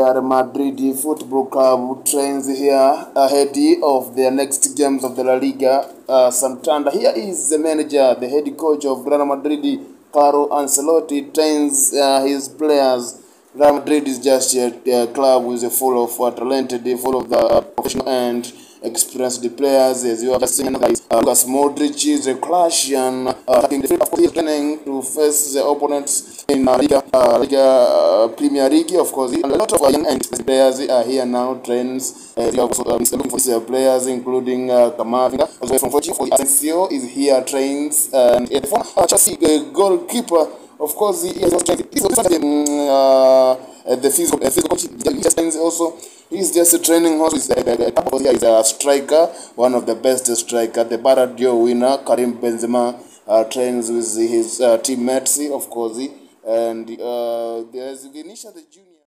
Real Madrid Football Club trains here ahead of their next games of the La Liga Santander. Here is the manager, the head coach of Real Madrid, Carlo Ancelotti, trains his players. Real Madrid is just a club with a full of talented, full of the professional and experienced players. As you have seen, Lucas Modric is a clash and attacking the field. Of course, he is training to face the opponents in Liga Premier League. Of course, a lot of young and players are here now. Trains. You also looking for players including Kamavinga. From Portugal, Asensio is here. Trains and the former Chelsea goalkeeper. Of course, he is also the physical coach. Also, he's just training. Also, he's a striker, one of the best striker, the Ballon d'Or winner, Karim Benzema, trains with his teammates, of course, and there's Vinicius the Junior.